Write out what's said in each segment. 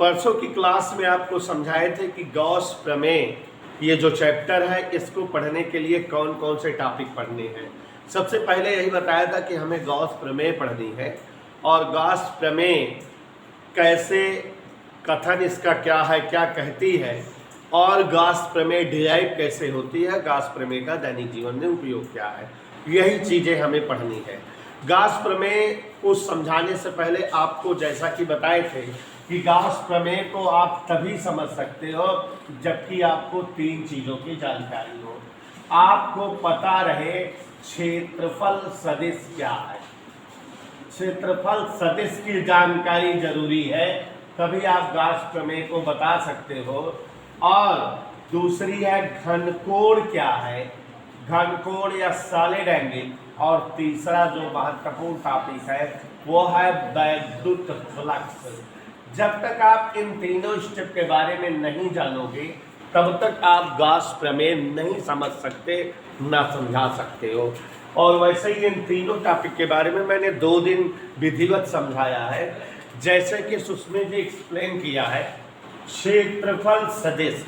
परसों की क्लास में आपको समझाए थे कि गॉस प्रमेय ये जो चैप्टर है इसको पढ़ने के लिए कौन कौन से टॉपिक पढ़ने हैं। सबसे पहले यही बताया था कि हमें गॉस प्रमेय पढ़नी है और गॉस प्रमेय कैसे, कथन इसका क्या है, क्या कहती है और गॉस प्रमेय डिराइव कैसे होती है, गॉस प्रमेय का दैनिक जीवन में उपयोग क्या है, यही चीज़ें हमें पढ़नी है। गॉस प्रमेय को समझाने से पहले आपको जैसा कि बताए थे कि गॉस प्रमेय को आप तभी समझ सकते हो जबकि आपको तीन चीज़ों की जानकारी हो। आपको पता रहे क्षेत्रफल सदिश क्या है, क्षेत्रफल सदिश की जानकारी जरूरी है, तभी आप गॉस प्रमेय को बता सकते हो। और दूसरी है घनकोण क्या है, घनकोण या सॉलिड एंगल। और तीसरा जो महत्वपूर्ण टॉपिक है वो है वैद्युत फ्लक्स। जब तक आप इन तीनों स्टेप के बारे में नहीं जानोगे तब तक आप गॉस प्रमेय नहीं समझ सकते, ना समझा सकते हो। और वैसे ही इन तीनों टॉपिक के बारे में मैंने 2 दिन विधिवत समझाया है, जैसे कि सुषमा जी एक्सप्लेन किया है क्षेत्रफल सदिश।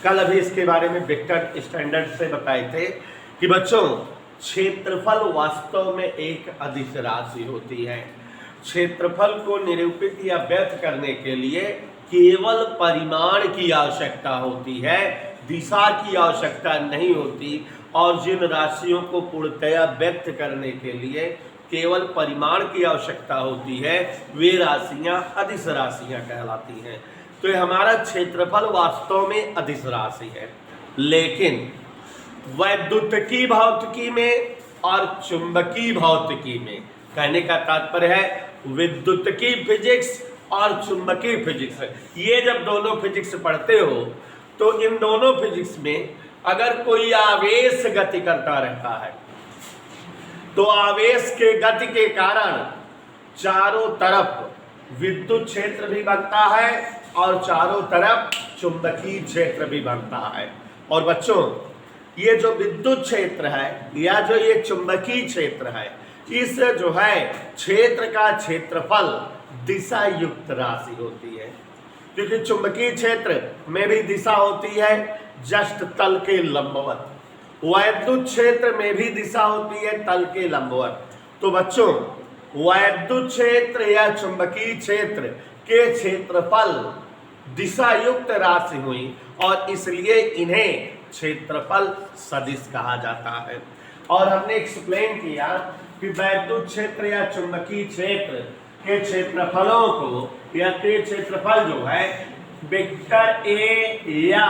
कल अभी इसके बारे में वेक्टर स्टैंडर्ड से बताए थे कि बच्चों क्षेत्रफल वास्तव में एक अदिश राशि होती है। क्षेत्रफल को निरूपित या व्यक्त करने के लिए केवल परिमाण की आवश्यकता होती है, दिशा की आवश्यकता नहीं होती। और जिन राशियों को पूर्णतया व्यक्त करने के लिए केवल परिमाण की आवश्यकता होती है वे राशियां अदिश राशियां कहलाती हैं। तो ये हमारा क्षेत्रफल वास्तव में अदिश राशि है, लेकिन वैद्युतिकी भौतिकी में और चुंबकीय भौतिकी में, कहने का तात्पर्य है विद्युतिकी फिजिक्स और चुंबकीय फिजिक्स, ये जब दोनों फिजिक्स पढ़ते हो तो इन दोनों फिजिक्स में अगर कोई आवेश गति करता रहता है तो आवेश के गति के कारण चारों तरफ विद्युत क्षेत्र भी बनता है और चारों तरफ चुंबकीय क्षेत्र भी बनता है। और बच्चों ये जो विद्युत क्षेत्र है या जो ये चुंबकीय क्षेत्र है, इस जो है क्षेत्र का क्षेत्रफल दिशा युक्त राशि होती है, क्योंकि चुंबकीय क्षेत्र में भी दिशा होती है जस्ट तल के लंबवत, वैद्युत क्षेत्र में भी दिशा होती है तल के लंबवत। तो बच्चों वैद्युत क्षेत्र या चुंबकीय क्षेत्र के क्षेत्रफल दिशा युक्त राशि हुई और इसलिए इन्हें क्षेत्रफल सदिश कहा जाता है। और हमने एक्सप्लेन किया कि वैद्युत क्षेत्र या चुंबकीय क्षेत्र के क्षेत्रफलों को या के क्षेत्रफल जो है वेक्टर ए या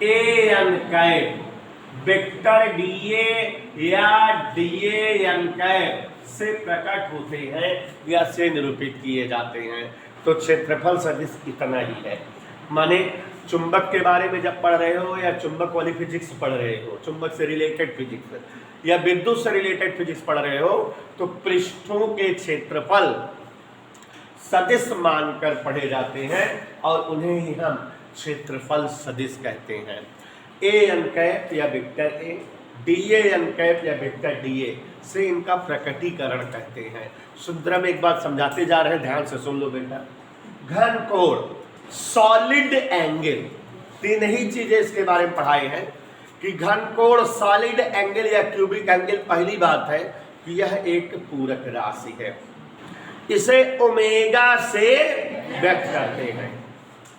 ए एन कैप, वेक्टर डीए या डीए एन कैप से प्रकट होते हैं या से निरूपित किए जाते हैं। तो क्षेत्रफल सदिश इतना ही है। माने चुंबक के बारे में जब पढ़ रहे हो या चुंबक वाली फिजिक्स पढ़ रहे हो, चुंबक से रिलेटेड फिजिक्स या विद्युत से रिलेटेड फिजिक्स पढ़ रहे हो, तो पृष्ठों के क्षेत्रफल सदिश मानकर पढ़े जाते हैं और उन्हें ही हम क्षेत्रफल सदिश कहते हैं। ए एन कैप या vector A, d A n cap या वेक्टर डीए से इनका प्रकटीकरण कहते हैं। सुंदरम एक बात समझाते जा रहे हैं, ध्यान से सुन लो बेटा। घनकोण, सॉलिड एंगल, तीन ही चीजें इसके बारे में पढ़ाए हैं कि घनकोण, सॉलिड एंगल या क्यूबिक एंगल। पहली बात है कि यह एक पूरक राशि है, इसे ओमेगा से व्यक्त करते हैं,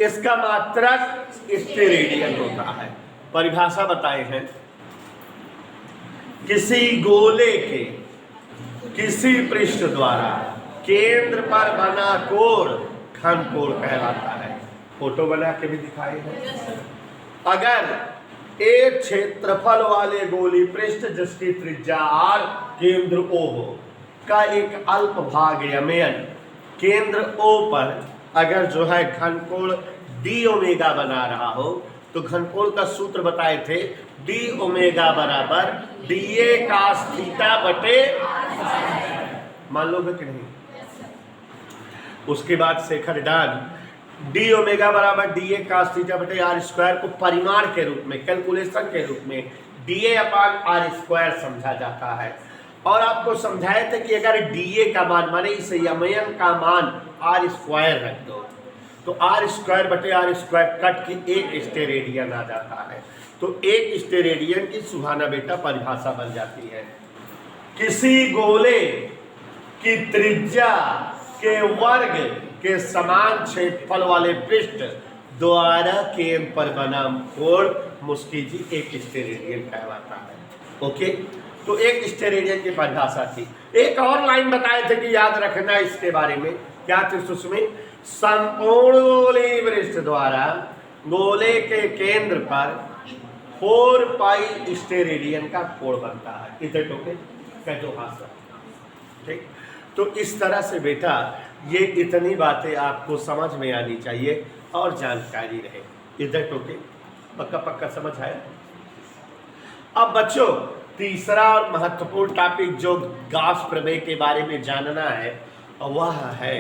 इसका मात्रक स्टेरेडियन होता है। परिभाषा बताए हैं, किसी गोले के किसी पृष्ठ द्वारा केंद्र पर बना कोण घनकोण कहलाता है। फोटो बना के भी दिखाए हैं। अगर एक क्षेत्रफल वाले गोली पृष्ठ जिसकी त्रिज्या r, केंद्र O हो, का एक अल्प भाग यमन केंद्र O पर अगर जो है घनकोण d ओमेगा बना रहा हो, तो घनकोण का सूत्र बताए थे d ओमेगा बराबर dA cos थीटा बटे, मान लोगे कि नहीं? उसके बाद शेखर डान डी ओमेगा बराबर डी ए cos थीटा बटे आर स्क्वायर को परिमाण के रूप में, कैलकुलेशन के रूप में d A upon r square समझा जाता है। और आपको समझाए थे कि अगर डी ए का मान माने इस यमन का मान आर स्क्वायर रख दो तो r² कट के एक स्टेरेडियन आ जाता है। तो एक स्टेरेडियन की सुहाना बेटा परिभाषा बन जाती है, किसी गोले की त्रिज्या के वर्ग के समान क्षेत्रफल वाले पृष्ठ द्वारा केंद्र पर बना कोण मुस्की जी एक स्टेरेडियन कहलाता है। ओके, तो एक स्टेरेडियन की परिभाषा थी। एक और लाइन बताए थे कि याद रखना इसके बारे में, क्या थी उसमें, संपूर्ण गोलीय पृष्ठ द्वारा गोले के केंद्र पर 4 पाई स्टेरेडियन का कोण बनता है। इधर टोके कैटो हाथ, ठीक। तो इस तरह से बेटा ये इतनी बातें आपको समझ में आनी चाहिए और जानकारी रहे। इधर टोके पक्का पक्का समझ आया। अब बच्चों तीसरा और महत्वपूर्ण टॉपिक जो गॉस प्रमेय के बारे में जानना है वह है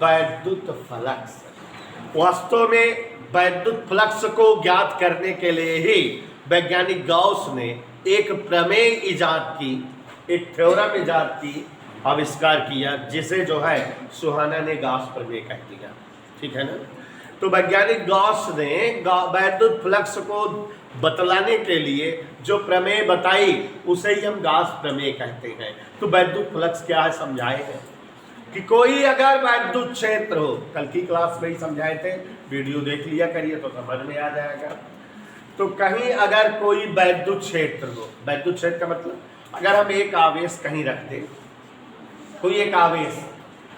वैद्युत फ्लक्स। वास्तव में वैद्युत फ्लक्स को ज्ञात करने के लिए ही वैज्ञानिक गॉस ने एक प्रमेय इजाद की, एक थ्योरम इजाद की, आविष्कार किया, जिसे जो है सुहाना ने गॉस प्रमेय कह दिया। ठीक है ना। तो वैज्ञानिक गॉस ने वैद्युत फ्लक्स को बतलाने के लिए जो प्रमेय बताई उसे ही हम गॉस प्रमेय कहते हैं। तो वैद्युत फ्लक्स क्या है समझाए हैं कि कोई अगर वैद्युत क्षेत्र हो, कल की क्लास में ही समझाए थे, वीडियो देख लिया करिए तो समझ में आ जाएगा। तो कहीं अगर कोई वैद्युत क्षेत्र हो, वैद्युत क्षेत्र का मतलब अगर हम एक आवेश कहीं रख दें, कोई एक आवेश,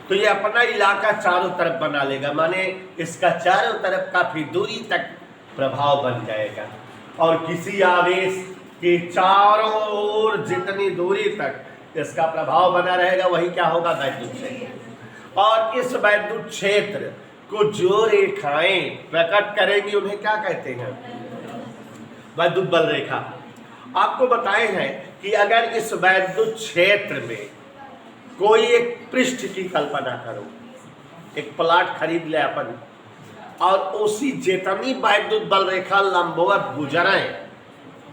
तो ये अपना इलाका चारों तरफ बना लेगा, माने इसका चारों तरफ काफी दूरी तक प्रभाव बन जाएगा। और किसी आवेश के चारों ओर जितनी दूरी तक इसका प्रभाव बना रहेगा वही क्या होगा, वैद्युत क्षेत्र। और इस वैद्युत क्षेत्र को जो रेखाएं प्रकट करेंगी उन्हें क्या कहते हैं, वैद्युत बल रेखा। आपको बताए हैं कि अगर इस वैद्युत क्षेत्र में कोई एक पृष्ठ की कल्पना करो, एक प्लाट खरीद ले अपन, और उसी जितनी वैद्युत बल रेखा लंबवत गुजरे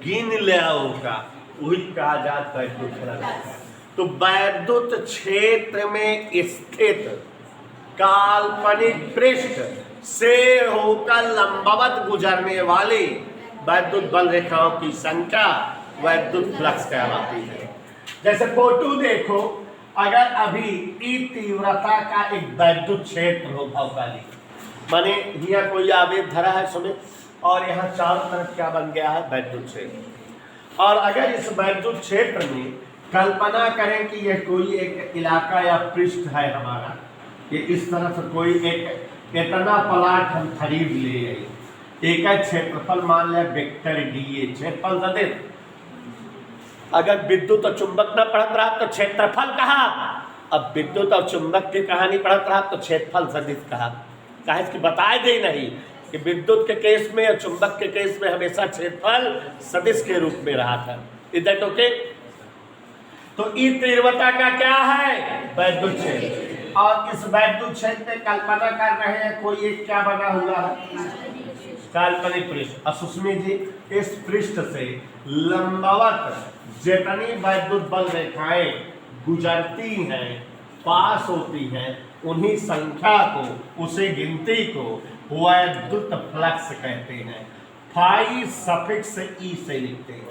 गिन ले होगा, वही कहा जाता है वैद्युत फ्लक्स। तो वैद्युत क्षेत्र में स्थित काल्पनिक पृष्ठ से होकर लंबवत गुजरने वाली वैद्युत बल रेखाओं की संख्या वैद्युत फ्लक्स कहलाती है। जैसे फोटो देखो, अगर अभी ई तीव्रता का एक वैद्युत क्षेत्र हो भौगोलिक, माने यहाँ कोई आवेश धरा है सुने, और यहाँ चारों तरफ क्या बन गया है, वैद्युत क्षेत्र। और अगर इस वैद्युत क्षेत्र में कल्पना करें कि यह कोई एक इलाका या पृष्ठ है हमारा, ये इस तरह से कोई एक इतना प्लाट हम खरीद ले, एक क्षेत्रफल मान लिया वेक्टर डी, ए क्षेत्रफल सदिश। अगर विद्युत और चुंबक न पढ़त रहा तो क्षेत्रफल कहा, अब विद्युत और चुंबक की कहानी पढ़त रहा तो क्षेत्रफल सदिश कहा। कहा इसकी बताए दे नहीं कि विद्युत के केस में और चुंबक के केस में हमेशा क्षेत्रफल सदिश के रूप में रहा था। इधर ओके। तो ई तीव्रता का क्या है, वैद्युत क्षेत्र। और इस वैद्युत क्षेत्र में कल्पना कर रहे हैं कोई एक क्या बना हुआ है, काल्पनिक पृष्ठ। सुष्मी जी इस पृष्ठ से लंबवत जितनी वैद्युत बल रेखाएं गुजरती हैं, पास होती हैं, उन्हीं संख्या को, उसे गिनती को वैद्युत फ्लक्स कहते हैं। फाई सफिक्स ई से लिखते हैं।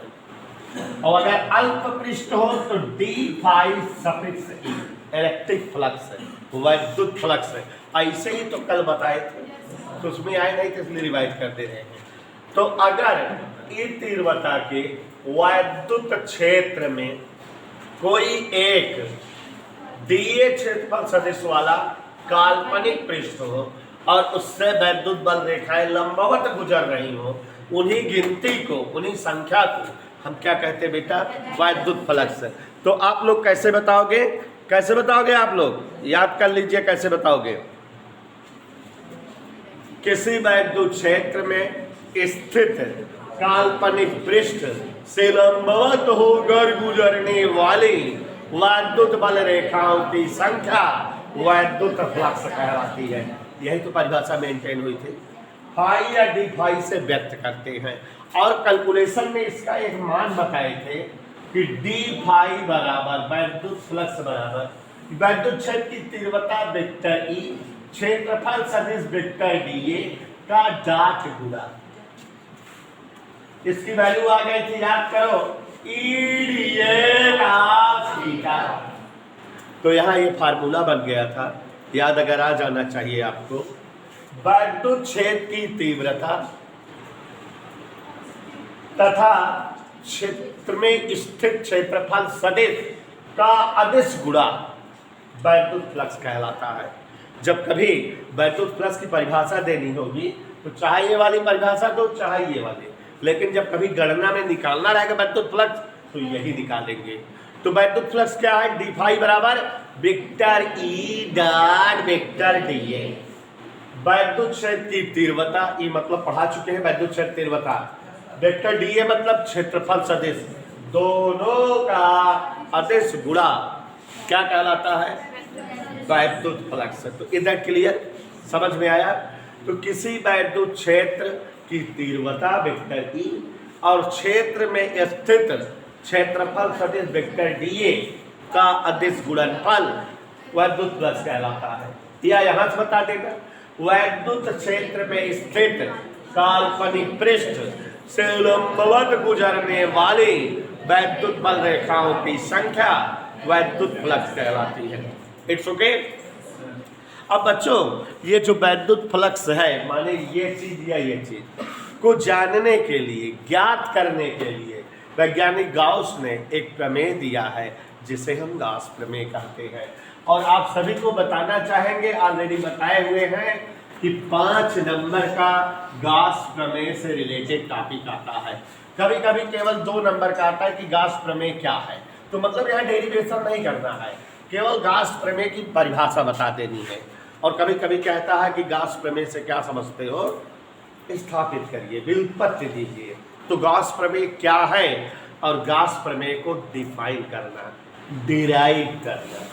और अगर अल्प पृष्ठ हो तो d phi suffix E, electric flux है, वैद्युत फ्लक्स है। ऐसे ही तो कल बताए थे, तो उसमें आए नहीं तो इसलिए रिवाइज करते रहे हैं। तो अगर ई तीव्रता के वैद्युत क्षेत्र में कोई एक डीए क्षेत्रफल सदिश वाला काल्पनिक पृष्ठ हो और उससे वैद्युत बल रेखाएं लंबवत गुजर रही हो, उन्हीं गिनती को, उन्हीं संख्या को हम क्या कहते हैं बेटा, वैद्युत फ्लक्स। तो आप लोग कैसे बताओगे, कैसे बताओगे आप लोग, याद कर लीजिए कैसे बताओगे। किसी वैद्युत क्षेत्र में स्थित काल्पनिक पृष्ठ से लंबवत होकर गुजरने वाली वैद्युत बल रेखाओं की संख्या वैद्युत फ्लक्स कहलाती है। यही तो परिभाषा मेंटेन हुई थी। फाई या डी फाई से व्यक्त करते हैं। और कैलकुलेशन में इसका एक मान बताए थे कि डी फाई बराबर वैद्युत फ्लक्स बराबर वैद्युत क्षेत्र की तीव्रता वेक्टर ई, क्षेत्रफल सदिश वेक्टर डीए का डॉट गुणा, इसकी वैल्यू आ गई थी, याद करो, थीटा। तो यहां ये फार्मूला बन गया था, याद अगर आ जाना चाहिए आपको। वैद्युत क्षेत्र की तीव्रता तथा क्षेत्र में स्थित क्षेत्रफल सदिश का अदिश गुणा वैद्युत फ्लक्स कहलाता है। जब कभी वैद्युत फ्लक्स की परिभाषा देनी होगी तो चाहे ये वाली परिभाषा दो चाहे ये वाली, लेकिन जब कभी गणना में निकालना रहेगा वैद्युत फ्लक्स तो यही निकालेंगे। तो वैद्युत फ्लक्स क्या है, डी फाई बराबर vector E dot vector D A. वैद्युत क्षेत्र की तीव्रता, ये मतलब पढ़ा चुके हैं वैद्युत क्षेत्र तीव्रता, वेक्टर डी ए मतलब क्षेत्रफल सदिश, दोनों का अदिश गुणा क्या कहलाता है, वैद्युत फ्लक्स। तो इधर क्लियर समझ में आया। तो किसी वैद्युत क्षेत्र की तीव्रता वेक्टर ई और क्षेत्र में स्थित क्षेत्रफल सदिश वेक्टर डीए का अदिश गुणनफल वैद्युत फ्लक्स कहलाता है। या यहां से बता देगा, वैद्युत क्षेत्र में स्थित काल्पनिक पृष्ठ से लंबवत गुजरने वाली वैद्युत बल रेखाओं की संख्या वैद्युत फ्लक्स कहलाती है। It's okay. अब बच्चों ये जो वैद्युत फ्लक्स है, माने ये चीज या ये चीज को जानने के लिए, ज्ञात करने के लिए वैज्ञानिक गाउस ने एक प्रमेय दिया है जिसे हम गाउस प्रमेय कहते हैं। और आप सभी को बताना चाहेंगे, ऑलरेडी बताए हुए हैं कि 5 नंबर का गाउस प्रमेय से रिलेटेड टॉपिक आता है। कभी कभी केवल 2 नंबर का आता है कि गाउस प्रमेय क्या है, तो मतलब यहाँ डेरिवेशन नहीं करना है, केवल गाउस प्रमेय की परिभाषा बता देनी है। और कभी कभी कहता है कि गाउस प्रमेय से क्या समझते हो, स्थापित करिए, व्युत्पत्ति दीजिए। तो गाउस प्रमेय क्या है और गाउस प्रमेय को डिफाइन करना, डिराइव करना।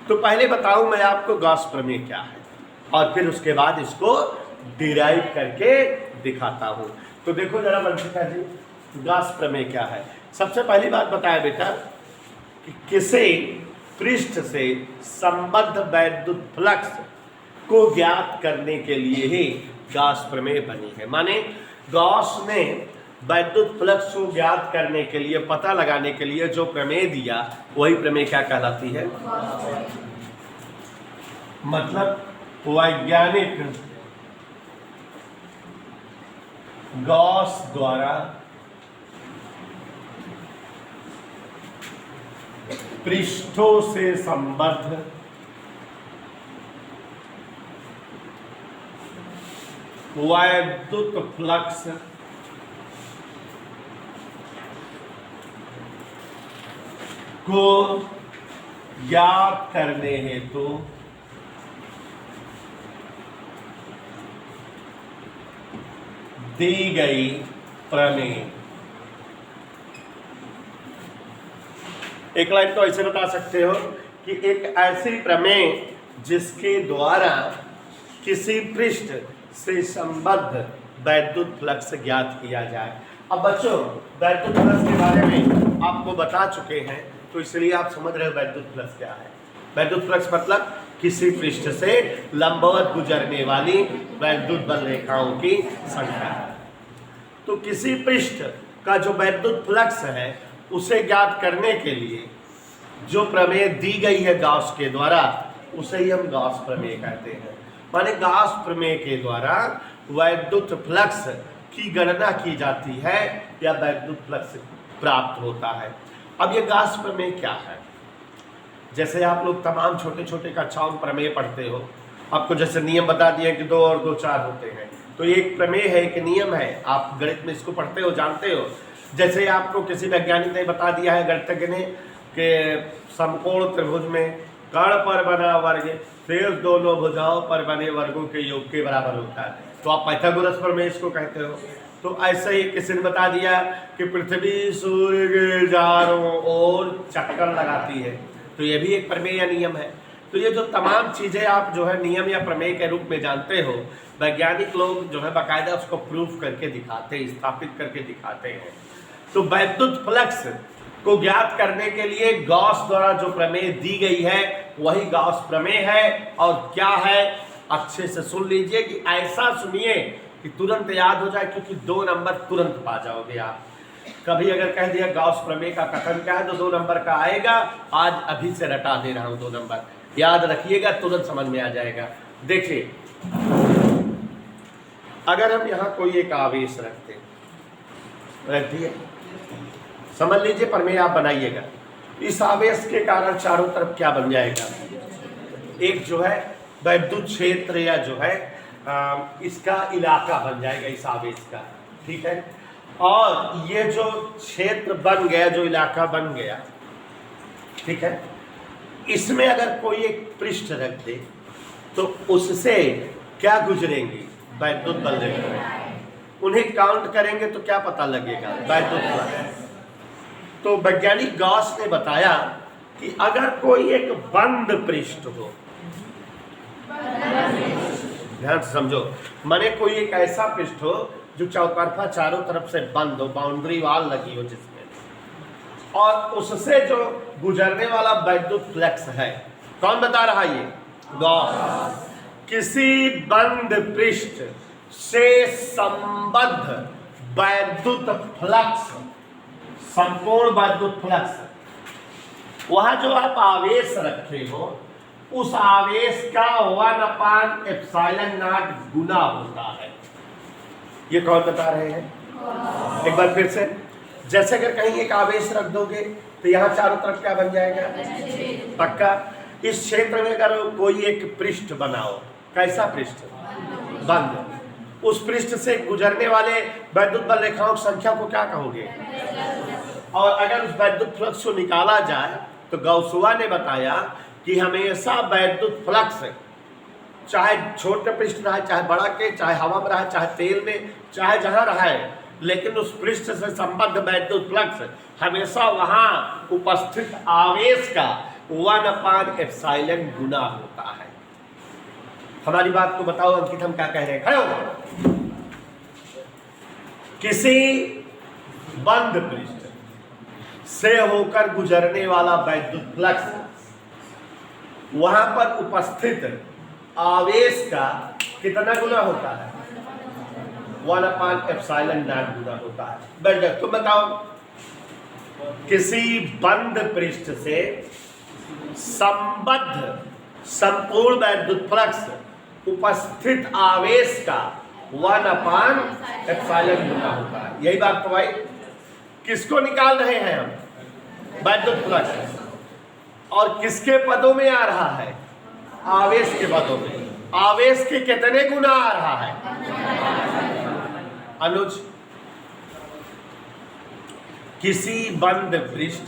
तो पहले बताऊं मैं आपको गाउस प्रमेय क्या है और फिर उसके बाद इसको डिराइव करके दिखाता हूं। तो देखो जरा वंशिका जी, गाउस प्रमेय क्या है। सबसे पहली बात बताया बेटा कि किसी पृष्ठ से संबद्ध वैद्युत फ्लक्स को ज्ञात करने के लिए ही गाउस प्रमेय बनी है। माने गाउस ने वैद्युत फ्लक्स को ज्ञात करने के लिए, पता लगाने के लिए जो प्रमेय दिया वही प्रमेय क्या कहलाती है, मतलब वैज्ञानिक गाउस द्वारा पृष्ठों से संबद्ध वैद्युत फ्लक्स को ज्ञात करने हेतु दी गई प्रमेय। एक लाइन तो ऐसे बता सकते हो कि एक ऐसी प्रमेय जिसके द्वारा किसी पृष्ठ से संबद्ध वैद्युत फ्लक्स ज्ञात किया जाए। अब बच्चों वैद्युत फ्लक्स के बारे में आपको बता चुके हैं, तो इसलिए आप समझ रहे हो वैद्युत फ्लक्स क्या है। वैद्युत फ्लक्स मतलब किसी पृष्ठ से लंबवत गुजरने वाली वैद्युत बल रेखाओं की संख्या। तो किसी पृष्ठ का जो वैद्युत फ्लक्स है उसे ज्ञात करने के लिए जो प्रमेय दी गई है गाउस के द्वारा, उसे ही हम गाउस प्रमेय कहते हैं। माने गाउस प्रमेय के द्वारा वैद्युत फ्लक्स की गणना की जाती है या वैद्युत फ्लक्स प्राप्त होता है। अब ये गाउस प्रमेय क्या है, जैसे आप लोग तमाम छोटे छोटे कक्षाओं में प्रमेय पढ़ते हो, आपको जैसे नियम बता दिए कि 2 और 2 4 होते हैं, तो ये एक प्रमेय है, एक नियम है। आप गणित में इसको पढ़ते हो, जानते हो। जैसे आपको किसी वैज्ञानिक ने बता दिया है, गणितज्ञ ने, कि समकोण त्रिभुज में कर्ण पर बना वर्ग शेष दोनों भुजाओं पर बने वर्गों के योग के बराबर होता है, तो आप पाइथागोरस प्रमेय इसको कहते हो। तो ऐसे ही किसी ने बता दिया कि पृथ्वी सूर्य के चारों ओर चक्कर लगाती है, तो ये भी एक प्रमेय या नियम है। तो ये जो तमाम चीज़ें आप जो है नियम या प्रमेय के रूप में जानते हो, वैज्ञानिक लोग जो है बाकायदा उसको प्रूफ करके दिखाते हैं, स्थापित करके दिखाते हैं। तो वैद्युत फ्लक्स को ज्ञात करने के लिए गाउस द्वारा जो प्रमेय दी गई है वही गाउस प्रमेय है। और क्या है अच्छे से सुन लीजिए कि ऐसा सुनिए कि तुरंत याद हो जाए, क्योंकि 2 नंबर तुरंत पा जाओगे आप। कभी अगर कह दिया गॉस प्रमेय का कथन क्या है तो 2 नंबर का आएगा। आज अभी से रटा दे रहा हूं 2 नंबर, याद रखिएगा, तुरंत समझ में आ जाएगा। देखिए, अगर हम यहां कोई एक आवेश रख दिए, समझ लीजिए, प्रमेय आप बनाइएगा। इस आवेश के कारण चारों तरफ क्या बन जाएगा, एक जो है वैद्युत क्षेत्र या जो है इसका इलाका बन जाएगा इस आवेश का, ठीक है। और ये जो क्षेत्र बन गया, जो इलाका बन गया, ठीक है, इसमें अगर कोई एक पृष्ठ रख दे तो उससे क्या गुजरेंगे, वैद्युत बल रेखाएं। उन्हें काउंट करेंगे तो क्या पता लगेगा, वैद्युत बल। तो वैज्ञानिक गॉस ने बताया कि अगर कोई एक बंद पृष्ठ हो, ध्यान से समझो, माने कोई एक ऐसा पृष्ठ हो जो चौतरफा चारों तरफ से बंद हो, बाउंड्री वॉल लगी हो जिसमें, और उससे जो गुजरने वाला वैद्युत फ्लक्स है, कौन बता रहा है ये, गॉस। किसी बंद पृष्ठ से संबद्ध वैद्युत फ्लक्स, संपूर्ण वैद्युत फ्लक्स, वहां जो आप आवेश रखे हो उस आवेश का 1/ε0 गुना होता है। ये कौन बता रहे हैं, एक बार फिर से। जैसे अगर कहीं एक आवेश रख दोगे तो यहाँ चारों तरफ क्या बन जाएगा, पक्का। इस क्षेत्र में अगर कोई एक पृष्ठ बनाओ, कैसा पृष्ठ, बंद, उस पृष्ठ से गुजरने वाले वैद्युत बल रेखाओं की संख्या को क्या कहोगे, और अगर उस वैद्युत फ्लक्स को निकाला जाए तो गौसुआ ने बताया कि हमेशा वैद्युत फ्लक्स, चाहे छोटे पृष्ठ रहा, चाहे बड़ा के, चाहे हवा में रहा, चाहे तेल में, चाहे जहां रहा है, लेकिन उस पृष्ठ से संबद्ध वैद्युत फ्लक्स हमेशा वहां उपस्थित आवेश का 1/ε गुना होता है। हमारी बात को बताओ अंकित, हम क्या कह रहे हैं, खड़े हो। किसी बंद पृष्ठ से होकर गुजरने वाला वैद्युत फ्लक्स, वहां पर उपस्थित आवेश का कितना गुना होता है, 1/ε0 गुना होता है। बैठ जाओ, तुम बताओ। किसी बंद पृष्ठ से संबद्ध संपूर्ण वैद्युत फ्लक्स उपस्थित आवेश का 1/ε गुना होता है। यही बात तो भाई, किसको निकाल रहे हैं हम, वैद्युत फ्लक्स, और किसके पदों में आ रहा है, आवेश के पदों में। आवेश के कितने गुना आ रहा है, अनुज। किसी बंद पृष्ठ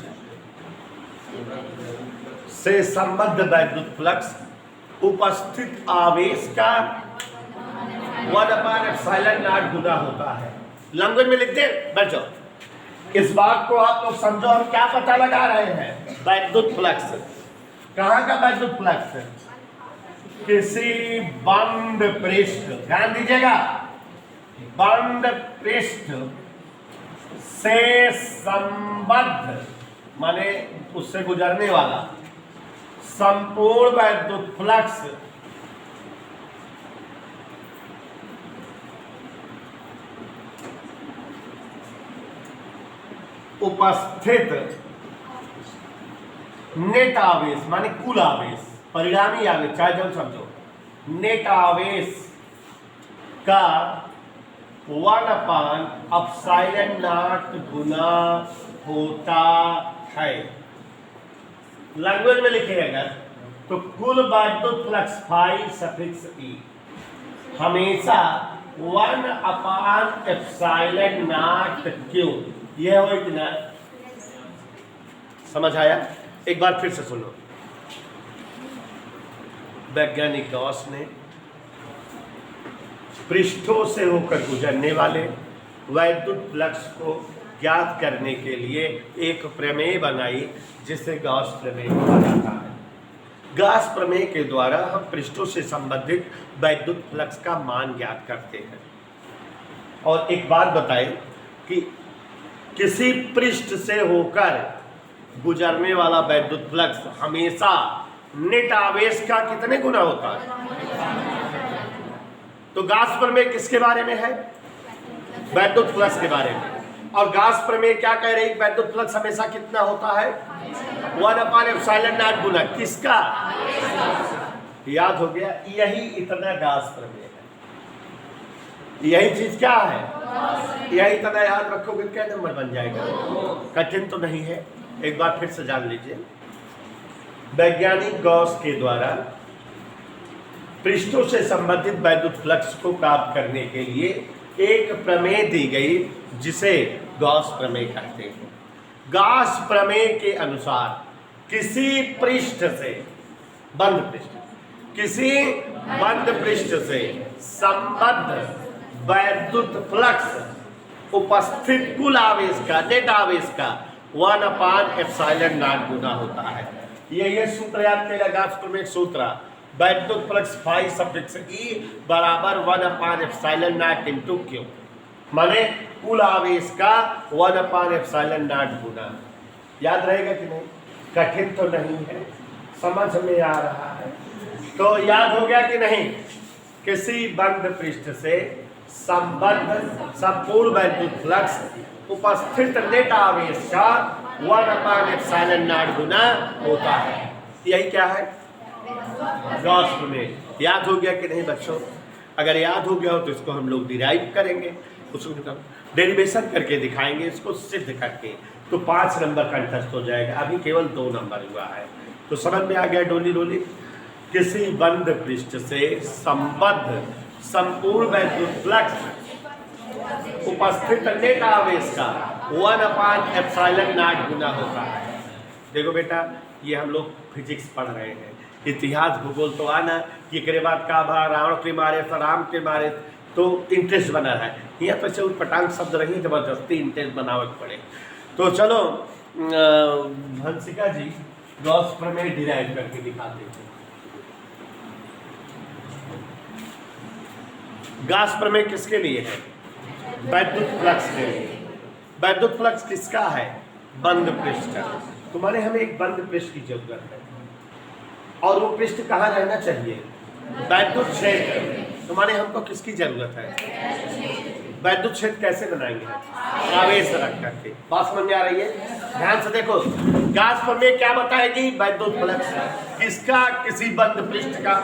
से संबद्ध वैद्युत फ्लक्स उपस्थित आवेश का 1/ε0 गुना होता है। लैंग्वेज में लिख दे, बैठ जाओ। इस बात को आप लोग समझो, हम क्या पता लगा रहे हैं, वैद्युत फ्लक्स। कहां का वैद्युत फ्लक्स, किसी बंद पृष्ठ, ध्यान दीजिएगा, बंद पृष्ठ से संबद्ध, माने उससे गुजरने वाला संपूर्ण वैद्युत फ्लक्स उपस्थित नेट आवेश, माने कुल आवेश, परिणामी आवेश, चाहे जब समझो, नेट आवेश का 1/ε0 गुना होता है। लैंग्वेज में लिखेगा तो कुल वैद्युत फ्लक्स फाई सफिक्स ई हमेशा 1/ε0 क्यों, यह हो इतना। समझ आया, एक बार फिर से सुनो। वैज्ञानिक गॉस ने पृष्ठों से होकर गुजरने वाले वैद्युत फ्लक्स को ज्ञात करने के लिए एक प्रमेय बनाई, जिसे गॉस प्रमेय कहा जाता है। गॉस प्रमेय के द्वारा हम पृष्ठों से संबंधित वैद्युत फ्लक्स का मान ज्ञात करते हैं। और एक बात बताएं कि किसी पृष्ठ से होकर गुजरने वाला वैद्युत फ्लक्स हमेशा नेट आवेश का कितने गुना होता है, तो गॉस प्रमेय किसके बारे में है? वैद्युत फ्लक्स के बारे में। और गॉस प्रमेय क्या कह रही? वैद्युत फ्लक्स हमेशा कितना होता है? 1/ε0 गुना किसका? याद हो गया? यही इतना गॉस प्रमेय है। यही चीज क्या है? यही इतना याद रखोगे क्या नंबर बन जाएगा। कठिन तो नहीं है, एक बार फिर से जान लीजिए। वैज्ञानिक गॉस के द्वारा पृष्ठों से संबंधित वैद्युत फ्लक्स को प्राप्त करने के लिए एक प्रमेय दी गई जिसे गॉस प्रमेय कहते हैं। गॉस प्रमेय के अनुसार किसी पृष्ठ से बंद पृष्ठ से संबद्ध वैद्युत फ्लक्स उपस्थित कुल आवेश का, नेट आवेश का 1/ε0 गुना होता है। ये सूत्र याद करेगा। गॉस प्रमेय सूत्र वैद्युत फ्लक्स फाई सफिक्स ई बराबर 1/ε0 इंटू क्यू, माने कुल आवेश का 1/ε0 गुना। याद रहेगा कि नहीं? कठिन तो नहीं है, समझ में आ रहा है तो याद हो गया कि नहीं? किसी बंद पृष्ठ से संबद्ध संपूर्ण वैद्युत फ्लक्स उपस्थित नेट आवेश का 1/ε0 गुना होता है। यही क्या है? गॉस प्रमेय। याद हो गया कि नहीं बच्चों? अगर याद हो गया हो तो इसको हम लोग डिराइव करेंगे, उसको डेरिवेशन करके दिखाएंगे, इसको सिद्ध करके, तो 5 नंबर कंटेस्ट हो जाएगा। अभी केवल 2 नंबर हुआ है, तो समझ में आ गया डोली डोली। किसी बंद पृष्ठ से संबद्ध संपूर्ण वैद्युत फ्लक्स उपस्थित नेट आवेश का 1/ε0 गुना होता है। देखो बेटा, ये हम लोग फिजिक्स पढ़ रहे हैं, इतिहास भूगोल तो आना कि एकरे बाद का भा रावण के मारे राम के मारे, तो इंटरेस्ट बना है। यहाँ तो चल पटांग शब्द रही, जबरदस्ती इंटरेस्ट बनावे पड़े। तो चलो हंसिका जी गॉस प्रमेय डिराइव करके दिखाते हैं। गॉस प्रमेय किसके लिए है? वैद्युत फ्लक्स के लिए। वैद्युत फ्लक्स किसका है? बंद पृष्ठ का। तो माने हमें एक बंद पृष्ठ की जरूरत है, और वो पृष्ठ कहाँ रहना चाहिए? वैद्युत क्षेत्र में। तो माने हमको किसकी जरूरत है? वैद्युत क्षेत्र कैसे बनाएंगे? आवेश रख करके। बात समझ में आ रही है? ध्यान से देखो, गॉस प्रमेय क्या बताएगी? वैद्युत फ्लक्स किसका? किसी बंद पृष्ठ का।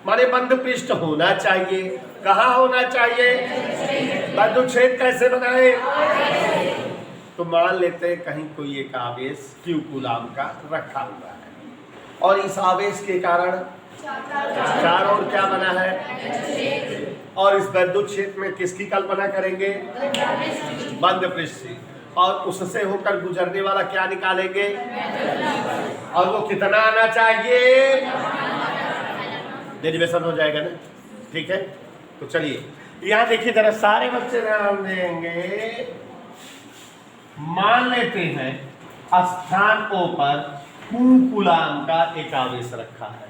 माने बंद पृष्ठ होना चाहिए, कहाँ होना चाहिए? वैद्युत क्षेत्र कैसे बनाए? तो मान लेते हैं कहीं कोई एक आवेश Q कूलाम का रखा हुआ है, और इस आवेश के कारण चारों ओर क्या बना है? और इस वैद्युत क्षेत्र में किसकी कल्पना करेंगे? बंद पृष्ठ। और उससे होकर गुजरने वाला क्या निकालेंगे? और वो कितना आना चाहिए? डेरिवेशन हो जाएगा ना? ठीक है, तो चलिए यहाँ देखिए जरा, सारे बच्चे ध्यान देंगे। मान लेते हैं स्थान O पर Q कूलाम का एक आवेश रखा है।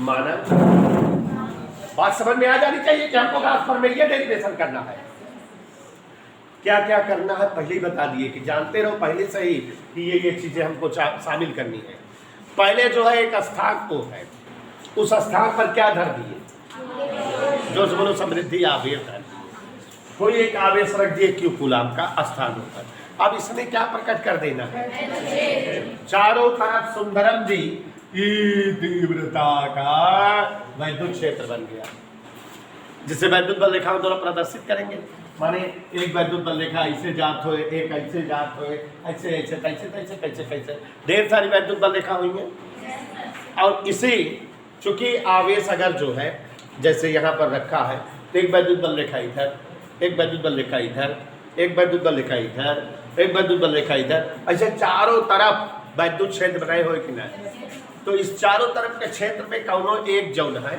माना बात समझ में आ जानी चाहिए कि हमको गॉस प्रमेय ये डेरिवेशन करना है। क्या क्या करना है पहले ही बता दिए कि जानते रहो पहले से ही कि ये चीजें हमको शामिल करनी है। पहले जो है एक स्थान O है, उस स्थान पर क्या धर दिए? जो बोलो समृद्धि आवेश है। कोई एक आवेश रख दिए Q कूलाम का स्थान होकर। अब इसने क्या प्रकट कर देना है? चारों तरफ सुंदरम जी की तीव्रता का वैद्युत क्षेत्र बन गया, जिसे वैद्युत बल रेखा द्वारा प्रदर्शित करेंगे। माने एक वैद्युत बल रेखा ऐसे जात हो, एक ऐसे जात हो, ऐसे ऐसे कैसे कैसे कैसे कैसे ढेर सारी वैद्युत बल रेखा हुई है। और इसी चूंकि आवेश अगर जो है जैसे यहाँ पर रखा है, तो एक वैद्युत बल रेखा इधर, एक वैद्युत बल रेखा इधर, एक वैद्युत बल रेखा इधर, एक वैद्युत बल रेखा इधर, ऐसे चारों तरफ वैद्युत क्षेत्र बनाए हुए कि नहीं। तो इस चारों तरफ के क्षेत्र में कौनो एक जौन है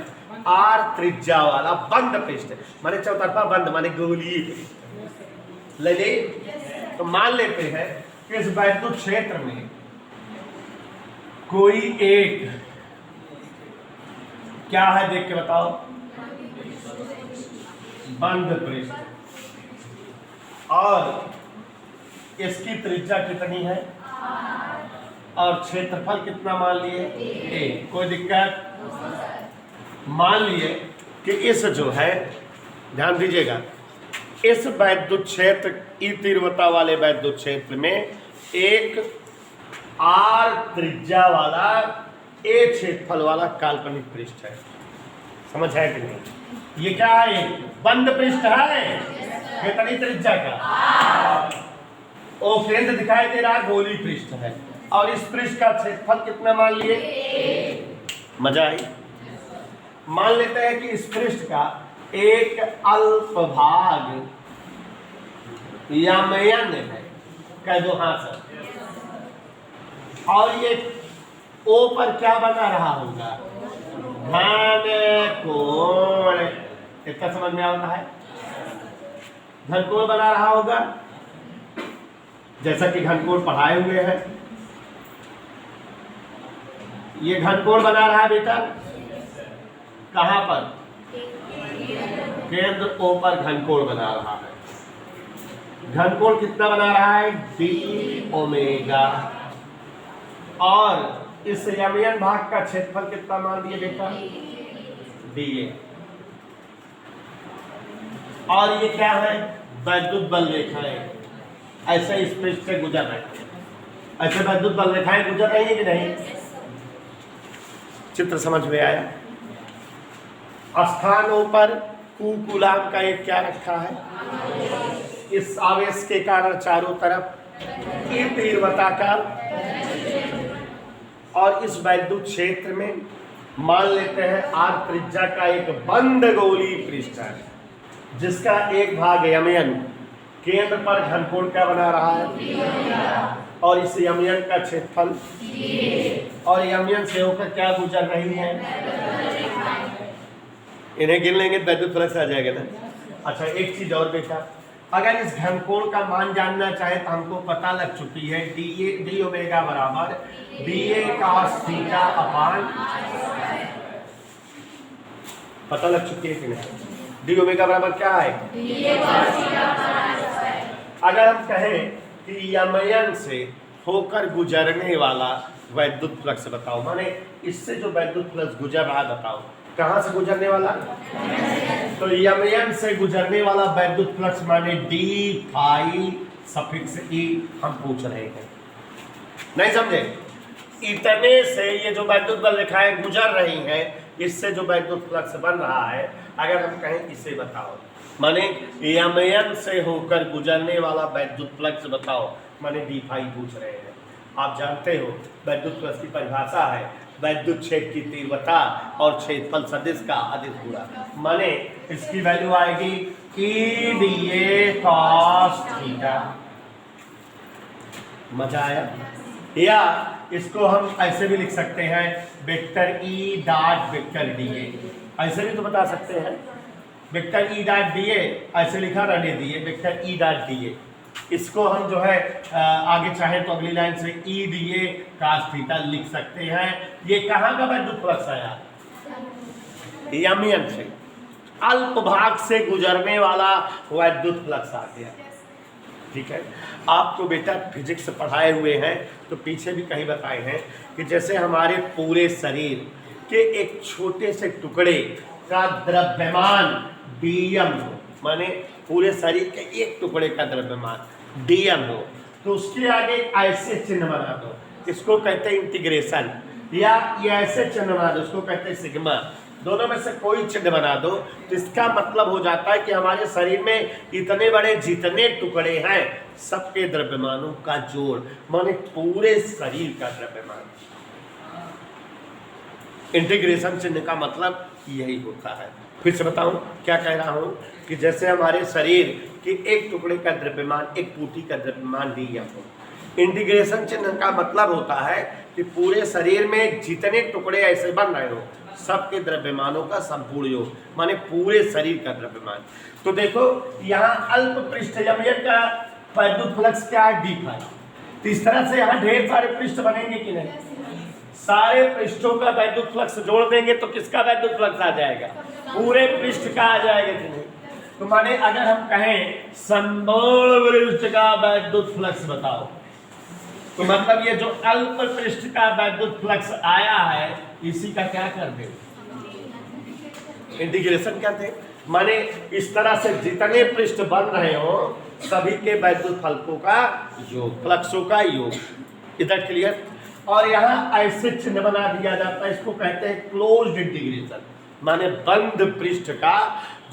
R त्रिज्या वाला बंद पृष्ठ, माने चौतरफा बंद, माने गोलीय ले ले। तो मान लेते हैं कि इस वैद्युत क्षेत्र में कोई एक क्या है, देख के बताओ, बंद पृष्ठ, और इसकी त्रिज्या कितनी है और क्षेत्रफल कितना मान लिए? A। कोई दिक्कत? मान लिए कि इस जो है ध्यान दीजिएगा, इस वैद्युत क्षेत्र ई तीव्रता वाले वैद्युत क्षेत्र में एक आर त्रिज्या वाला ए क्षेत्रफल वाला काल्पनिक पृष्ठ है। समझ है कि नहीं? ये क्या है? बंद पृष्ठ है। कितनी त्रिज्या का? ओ केंद्र दिखाई दे रहा, गोली पृष्ठ है, और इस पृष्ठ का क्षेत्रफल कितना मान लिए? मजा आई? मान लेते हैं कि इस पृष्ठ का एक अल्प भाग यमयन है, कह दो हाँ सर, और ये ओ पर क्या बना रहा होगा? घन कोण। इतना समझ में आता है? घन कोण बना रहा होगा, जैसा कि घन कोण पढ़ाए हुए हैं। ये घन कोण बना रहा है बेटा, कहां पर? केंद्र ओ पर घन कोण बना रहा है। घन कोण कितना बना रहा है? D omega. और इस यमयन भाग का क्षेत्रफल कितना मान दिए बेटा? D A. और ये क्या है? वैद्युत बल रेखाएं ऐसे इस पृष्ठ से गुजर रही है। ऐसे वैद्युत बल रेखाएं गुजर रही है कि नहीं? चित्र समझ में आया? स्थानों पर कूलाम का एक क्या रखा है? इस आवेश के कारण चारों तरफ ई तीव्रता का, और इस वैद्युत क्षेत्र में मान लेते हैं आर त्रिज्या का एक बंद गोली पृष्ठ है, जिसका एक भाग यमयन केंद्र पर घनकोण क्या बना रहा है, और इस यमयन का क्षेत्रफल, और यमयन से होकर क्या गुजर रही है? इन्हें गिन लेंगे वैद्युत फ्लक्स आ जाएगा ना। अच्छा, एक चीज और बेटा, अगर इस घनकोण का मान जानना चाहे तो हमको पता लग चुकी है, डी ओमेगा बराबर डी ए cos थीटा अपान, पता लग चुकी है कि नहीं? डी ओमेगा बराबर क्या है? अगर हम कहें कि यमयन से होकर गुजरने वाला वैद्युत फ्लक्स बताओ, माने इससे जो वैद्युत फ्लक्स गुजर रहा बताओ, कहां से गुजरने वाला? तो यमयन से गुजरने वाला वैद्युत फ्लक्स माने डी फाई सफिक्स ई हम पूछ रहे हैं। नहीं समझे? इतने से ये जो वैद्युत बल रेखाएं गुजर रही हैं, इससे जो वैद्युत फ्लक्स बन रहा है, अगर हम कहें इसे बताओ, माने यमयन से होकर गुजरने वाला वैद्युत फ्लक्स बताओ, माने डी फाई पूछ रहे हैं। आप जानते हो वैद्युत फ्लक्स की परिभाषा है वैद्युत क्षेत्र की तीव्रता और क्षेत्रफल सदिश का अदिश गुणा, माने इसकी वैल्यू आएगी ई डी ए cos थीटा। मजा आया? या इसको हम ऐसे भी लिख सकते हैं, vector E dot vector D A, ऐसे भी तो बता सकते हैं। वेक्टर ई डॉट डी ए ऐसे लिखा रहने दिए, वेक्टर ई डॉट डी ए। इसको हम जो है आगे चाहे तो अगली लाइन से ई डी ए cos थीटा लिख सकते हैं। ये कहाँ का वैद्युत फ्लक्स आया? यमयन से अल्प भाग से गुजरने वाला वैद्युत फ्लक्स आ गया। ठीक है, आपको बेटा फिजिक्स पढ़ाए हुए हैं तो पीछे भी कहीं बताए हैं कि जैसे हमारे पूरे शरीर के एक छोटे से टुकड़े का द्रव्यमान डीएम हो, माने पूरे शरीर के एक टुकड़े का द्रव्यमान डीएम हो, तो उसके आगे ऐसे चिन्ह बना दो, इसको कहते हैं इंटीग्रेशन, या ये ऐसे चिन्ह बना दो, इसको कहते हैं सिग्मा। दोनों में से कोई चिन्ह बना दो तो इसका मतलब हो जाता है कि हमारे शरीर में इतने बड़े जितने टुकड़े हैं सबके द्रव्यमानों का जोड़, माने पूरे शरीर का द्रव्यमान। इंटीग्रेशन चिन्ह का मतलब यही होता है। फिर से बताऊं क्या कह रहा हूं कि जैसे हमारे शरीर के एक टुकड़े का द्रव्यमान, एक पूटी का द्रव्यमान डीएम हो, इंटीग्रेशन चिन्ह का मतलब होता है कि पूरे शरीर में जितने टुकड़े ऐसे बन रहे हो सबके द्रव्यमानों का संपूर्ण योग, माने पूरे शरीर का द्रव्यमान। तो देखो यहाँ अल्प पृष्ठ यमयन का वैद्युत फ्लक्स क्या है? D phi. तो इस तरह से यहाँ ढेर सारे पृष्ठ बनेंगे कि नहीं? सारे पृष्ठों का वैद्युत फ्लक्स जोड़ देंगे तो किसका वैद्युत फ्लक्स आ जाएगा? पूरे पृष्ठ का आ जाएगा कि नहीं? तो माने अगर हम कहें संपूर्ण पृष्ठ का वैद्युत फ्लक्स बताओ, तो मतलब ये जो अल्प पृष्ठ का वैद्युत फ्लक्स आया है इसी का क्या कर दे? इंटीग्रेशन करते हैं। माने इस तरह से जितने पृष्ठ बन रहे हो सभी के वैद्युत फलकों का योग, फ्लक्सों का योग। इधर क्लियर। और यहाँ ऐसे चिन्ह बना दिया जाता है, इसको कहते हैं क्लोज्ड इंटीग्रेशन, माने बंद पृष्ठ का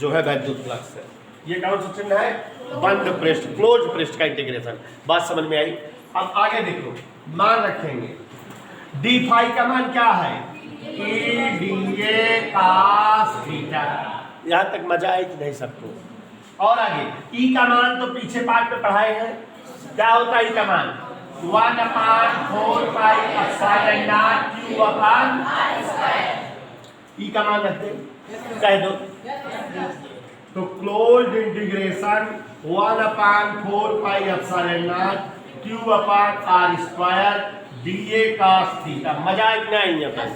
जो है वैद्युत फ्लक्स है। ये कौन सा चिन्ह है? बंद पृष्ठ, क्लोज पृष्ठ का इंटीग्रेशन। बात समझ में आई? अब आगे देखो, मान रखेंगे डी फाई का मान क्या है? ई डी ए cos थीटा। यहां तक मजा आई कि नहीं सबको? और आगे ई का मान तो पीछे पाठ में पढ़ाए हैं, क्या होता है ई का मान? 1/4 pi epsilon naught q upon E का मान रखते कह दो तो closed integration 1/4 pi epsilon naught q upon r square d A cos theta. मजा इतना ही है बस।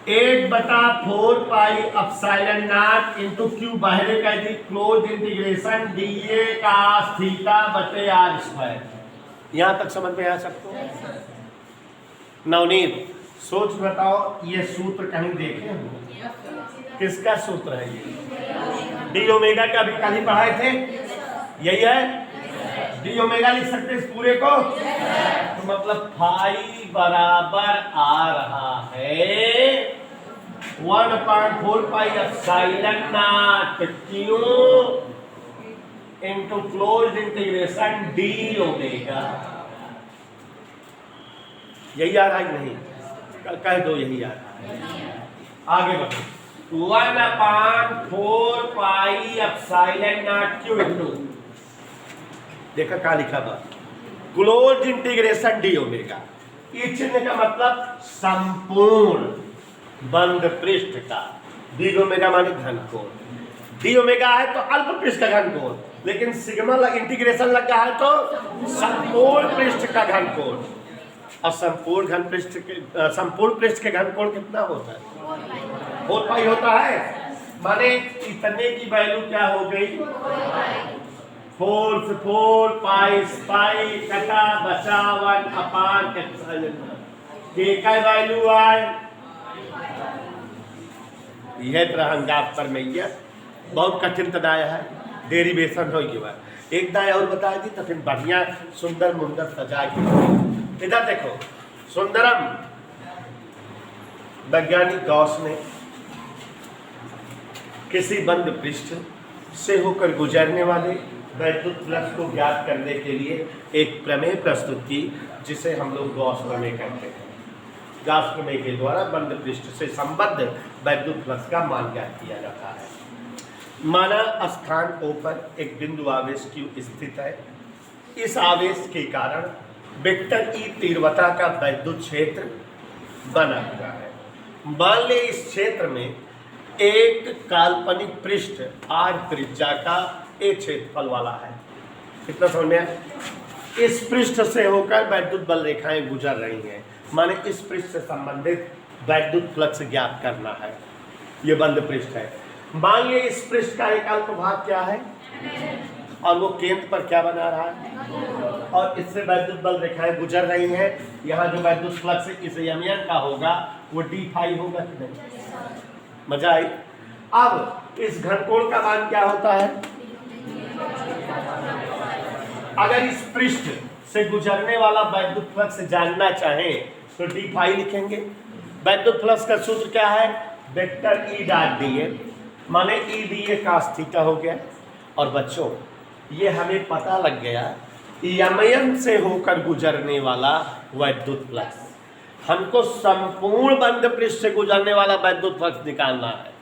1/4 pi epsilon naught into q बाहर कह दी, close integration d A cos theta बटे आर स्क्वायर। यहां तक समझ में आ सबको? नवनीत सोच बताओ, ये सूत्र कहीं देखे हो? किसका सूत्र है ये? डी ओमेगा का भी कल ही पढ़ाए थे, यही है। डी ओमेगा लिख सकते हैं इस पूरे को, तो मतलब फाई बराबर आ रहा है 1/4 pi epsilon naught Q into closed integration D omega. यही आ रहा है नहीं? कह दो यही आ रहा है। आगे बढ़ो, 1/4 pi epsilon naught Q into, देखा क्या लिखा था? Close integration D omega. इस चिन्ह का मतलब संपूर्ण बंद पृष्ठ का। डी ओमेगा माने घनकोण, डी ओमेगा है तो अल्प पृष्ठ का घनकोण, लेकिन सिग्मा इंटीग्रेशन लग गया है तो संपूर्ण पृष्ठ का घनकोण। और संपूर्ण पृष्ठ के घनकोण कितना होता है? 4 पाई होता है। माने इतने की वैल्यू क्या हो गई? 4 से 4 पाई कटा बचा 1/4 के का वैल्यू आए। यह तरह पर में यह बहुत कठिन तदाय है, डेरिवेशन हो के बाद एक दाय और बता दी तो फिर बढ़िया सुंदर मुंदर सजा के। इधर देखो, सुंदरम वैज्ञानिक गॉस ने किसी बंद पृष्ठ से होकर गुजरने वाले वैद्युत फ्लक्स को ज्ञात करने के लिए एक प्रमेय प्रस्तुत की, जिसे हम लोग गॉस प्रमेय कहते हैं। गॉस प्रमेय के द्वारा बंद पृष्ठ से संबद्ध वैद्युत फ्लक्स का मान ज्ञात किया जाता है। माना स्थान O पर एक बिंदु आवेश Q स्थित है। इस आवेश के कारण वेक्टर ई तीव्रता का वैद्युत क्षेत्र बना हुआ है। मान ले इस क्षेत्र में एक काल्पनिक पृष्ठ R त्रिज्या का एक क्षेत्रफल वाला है। कितना समझ में? इस पृष्ठ से होकर वैद्युत बल रेखाएं गुजर रही हैं, माने इस पृष्ठ से संबंधित वैद्युत फ्लक्स ज्ञात करना है। ये बंद पृष्ठ है। मान लीजिए इस पृष्ठ का एक अल्प भाग क्या है और वो केंद्र पर क्या बना रहा है और इससे वैद्युत बल रेखाएं गुजर रही हैं। यहाँ जो वैद्युत फ्लक्स इस यमियन का होगा वो डी फाई होगा कि नहीं? मजा आई? अब इस घनकोण का मान क्या होता है? अगर इस पृष्ठ से गुजरने वाला वैद्युत फ्लक्स जानना चाहें तो डी फाई लिखेंगे। वैद्युत फ्लक्स का सूत्र क्या है? Vector E dot d A, माने E d A cos theta हो गया। और बच्चों ये हमें पता लग गया यमयन से होकर गुजरने वाला वैद्युत फ्लक्स, हमको संपूर्ण बंद पृष्ठ से गुजरने वाला वैद्युत फ्लक्स निकालना है।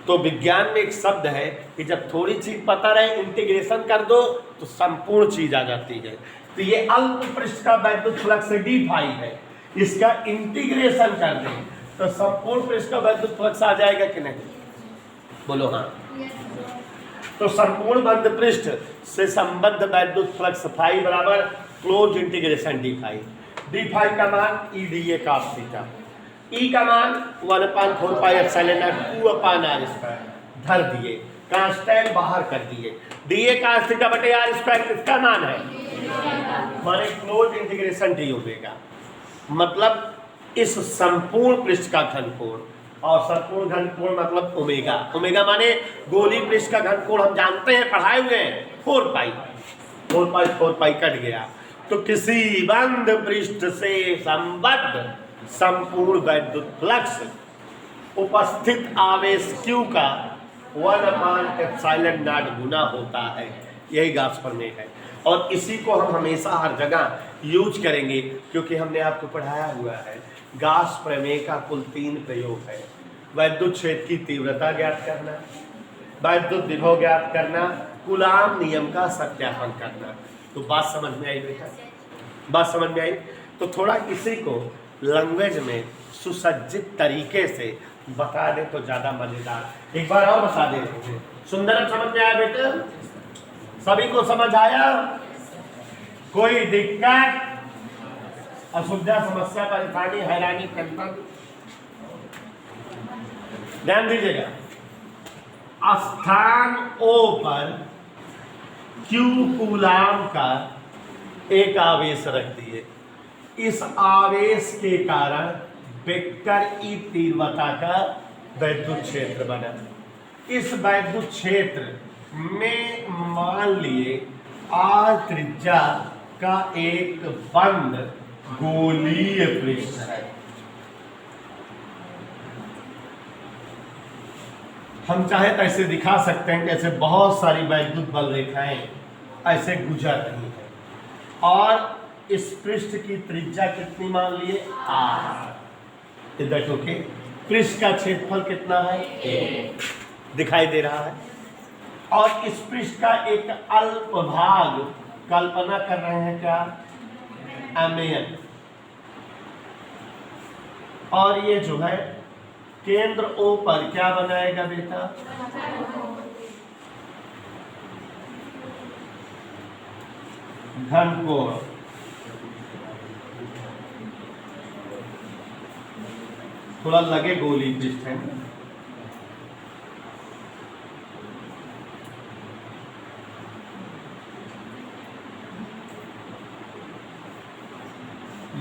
तो विज्ञान में एक शब्द है कि जब थोड़ी चीज पता रहे इंटीग्रेशन कर दो तो संपूर्ण चीज आ जाती है। तो ये अल्प पृष्ठ का वैद्युत फ्लक्स डी फाई है, इसका इंटीग्रेशन कर दें तो संपूर्ण पृष्ठ का वैद्युत फ्लक्स आ जाएगा कि नहीं? बोलो हाँ। तो संपूर्ण बंद पृष्ठ से संबद्ध वैद्युत फ्लक्स फाई बराबर close integration d phi. D phi का मान E d A cos theta, E का मान 1/4 pi epsilon naught q upon r square धर दिए, कांस्टेंट बाहर कर दिए। डी ए cos थीटा बटे r स्क्वायर किसका मान है? माने क्लोज इंटीग्रेशन डी ओमेगा। मतलब इस संपूर्ण पृष्ठ का घनकोण और संपूर्ण घनकोण मतलब ओमेगा। ओमेगा माने गोलीय पृष्ठ का घनकोण हम जानते हैं, पढ़ाए हुए हैं, 4 पाई। 4 पाई कट गया तो किसी बंद पृष्ठ से संबद्ध संपूर्ण वैद्युत फ्लक्स उपस्थित आवेश Q का 1/ε0 गुना होता है। यही गॉस प्रमेय है और इसी को हम हमेशा हर जगह यूज करेंगे, क्योंकि हमने आपको पढ़ाया हुआ है गॉस प्रमेय का कुल 3 प्रयोग है। वैद्युत क्षेत्र की तीव्रता ज्ञात करना, वैद्युत विभव ज्ञात करना, कूलाम नियम का सत्यापन करना। तो बात समझ में आई बेटा? बात समझ में आई? तो थोड़ा इसी को लैंग्वेज में सुसज्जित तरीके से बता दे तो ज्यादा मजेदार। एक बार और बता दे। सुंदर समझ में आया बेटा? सभी को समझ आया? कोई दिक्कत, असुविधा, समस्या, परेशानी, हैरानी, टेंशन? ध्यान दीजिएगा। स्थान O पर Q कूलाम का एक आवेश रख दिए। इस आवेश के कारण वेक्टर E तीव्रता का वैद्युत क्षेत्र बना। इस वैद्युत क्षेत्र में मान लिए R त्रिज्या का एक बंद गोलीय पृष्ठ है। हम चाहे तो ऐसे दिखा सकते हैं कि ऐसे बहुत सारी वैद्युत बल रेखाएं ऐसे गुजर रही हैं और इस पृष्ठ की त्रिज्या कितनी मान लिए? R। इधर ओके। पृष्ठ का क्षेत्रफल कितना है? A। दिखाई दे रहा है। और इस पृष्ठ का एक अल्प भाग कल्पना कर रहे हैं क्या? MN। और ये जो है केंद्र O पर क्या बनाएगा बेटा? घनकोण। थोड़ा लगे गोली पृष्ठ है।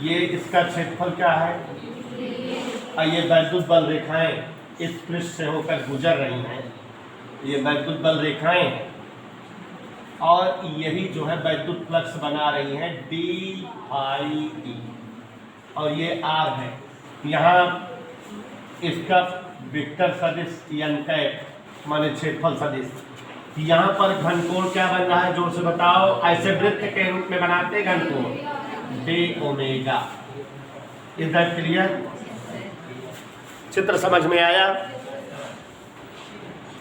ये इसका क्षेत्रफल क्या है? ये वैद्युत बल रेखाएं इस पृष्ठ से होकर गुजर रही हैं। ये वैद्युत बल रेखाएं हैं और यही जो है वैद्युत फ्लक्स बना रही हैं d∅e और ये R है। यहाँ इसका वेक्टर सदिश कैट माने क्षेत्रफल सदिश। यहाँ पर घनकोण क्या बन रहा है? जोर से बताओ। ऐसे वृत्त के रूप में बनाते घनकोण d ओमेगा। इधर क्लियर? चित्र समझ में आया?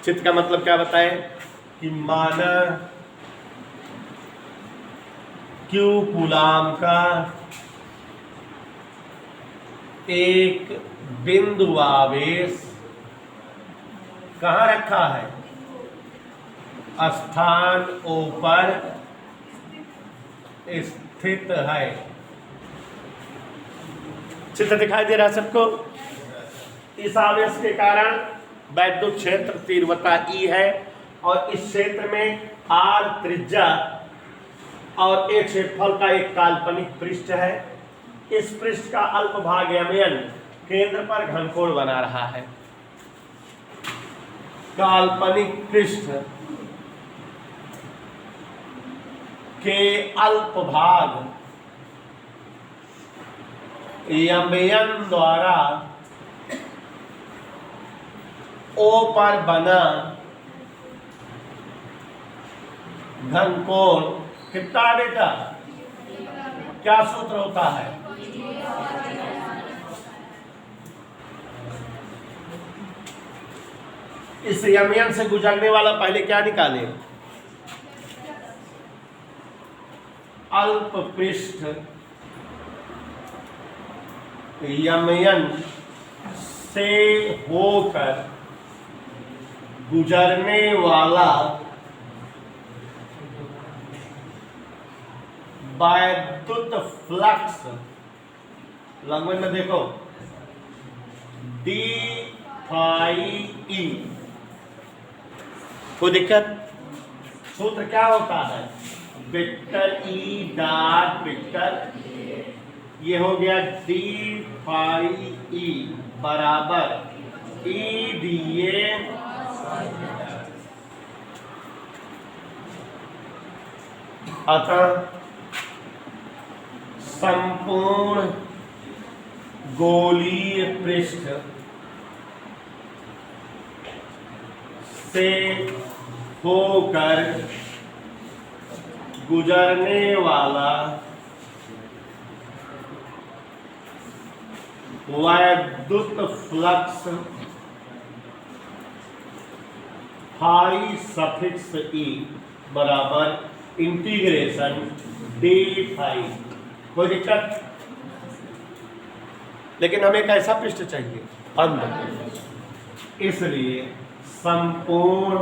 चित्र का मतलब क्या बताए कि माना Q कूलाम का एक बिंदु आवेश कहाँ रखा है? स्थान O पर स्थित है। चित्र दिखाई दे रहा है सबको? इस आवेश के कारण वैद्युत क्षेत्र तीव्रता E है और इस क्षेत्र में R त्रिज्या और एक क्षेत्रफल का एक काल्पनिक पृष्ठ है। इस पृष्ठ का अल्प भाग MN केंद्र पर घनकोण बना रहा है। काल्पनिक पृष्ठ के अल्प भाग MN द्वारा O पर बना घनकोण कितना बेटा? क्या सूत्र होता है? इस MN से गुजरने वाला पहले क्या निकाले? अल्प पृष्ठ MN से होकर गुजरने वाला वैद्युत फ्लक्स, लैंग्वेज में देखो d∅e। कोई दिक्कत? सूत्र क्या होता है? वेक्टर E डॉट वेक्टर, ये हो गया d∅e बराबर EDA अतः संपूर्ण गोलीय पृष्ठ से होकर गुजरने वाला वैद्युत फ्लक्स फाई सफिक्स ई बराबर इंटीग्रेशन डी फाई। कोई दिक्कत? लेकिन हमें एक ऐसा पृष्ठ चाहिए अंध, इसलिए संपूर्ण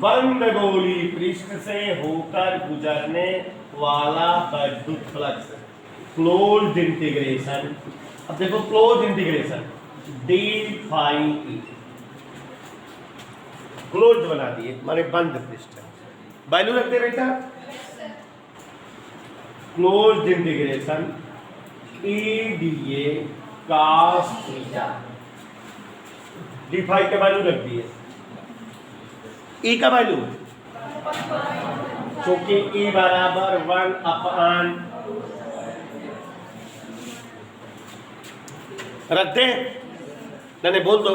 बंद गोली पृष्ठ से होकर गुजरने वाला वैद्युत फ्लक्स क्लोज्ड इंटीग्रेशन। अब देखो close integration d phi E, close बना दिए माने बंद पृष्ठ। वैल्यू रखते बेटा closed integration EDA cos theta, d phi का वैल्यू रख दिए। ई का वैल्यू क्योंकि ई बराबर 1 अपान रख दे, नहीं बोल दो,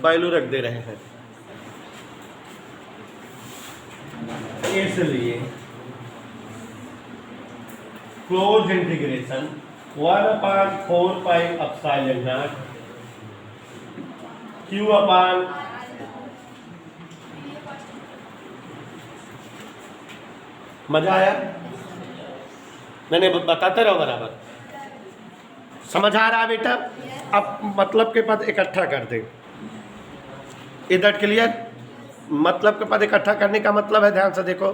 वैल्यू रख दे रहे हैं। इसलिए close integration 1/4 pi epsilon naught Q अपान मजा आया? मैंने बताते रहो बराबर। समझ आ रहा है बेटा? अब मतलब के पद इकट्ठा कर दे। इधर क्लियर? मतलब के पद इकट्ठा करने का मतलब है, ध्यान से देखो,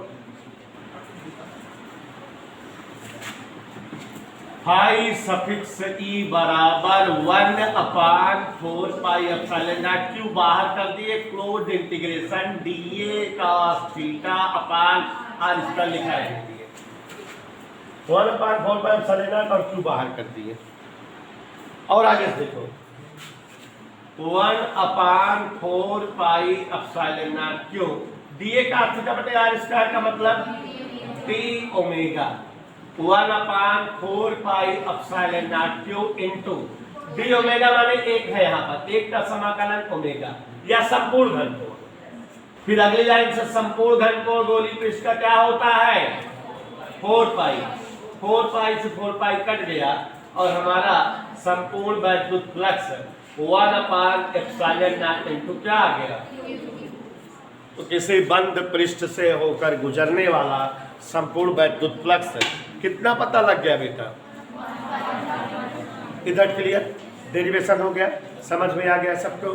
फाई सफिक्स ई बराबर 1/4 पाई एप्सिलॉन नॉट Q बाहर कर दिए, close integration DA cos theta upon r इसका लिखा है 1/4 पाई एप्सिलॉन नॉट और Q बाहर कर दिए। और आगे से देखो 1/4 pi epsilon naught Q DA का थीटा बटे आर स्क्वायर का मतलब T omega 1/4 pi epsilon naught Q into D omega माने एक है, यहाँ पर एक का समाकलन ओमेगा या संपूर्ण घनकोण। फिर अगली लाइन से संपूर्ण घनकोण गोली पृष्ठ का क्या होता है 4 पाई, 4 पाई से 4 पाई कट गया और हमारा संपूर्ण वैद्युत फ्लक्स 1/एप्सिलॉन नॉट इनटू क्या आ गया, तो किसी बंद पृष्ठ से होकर गुजरने वाला संपूर्ण वैद्युत फ्लक्स कितना पता लग गया बेटा? इधर क्लियर? डेरिवेशन हो गया, समझ में आ गया सबको?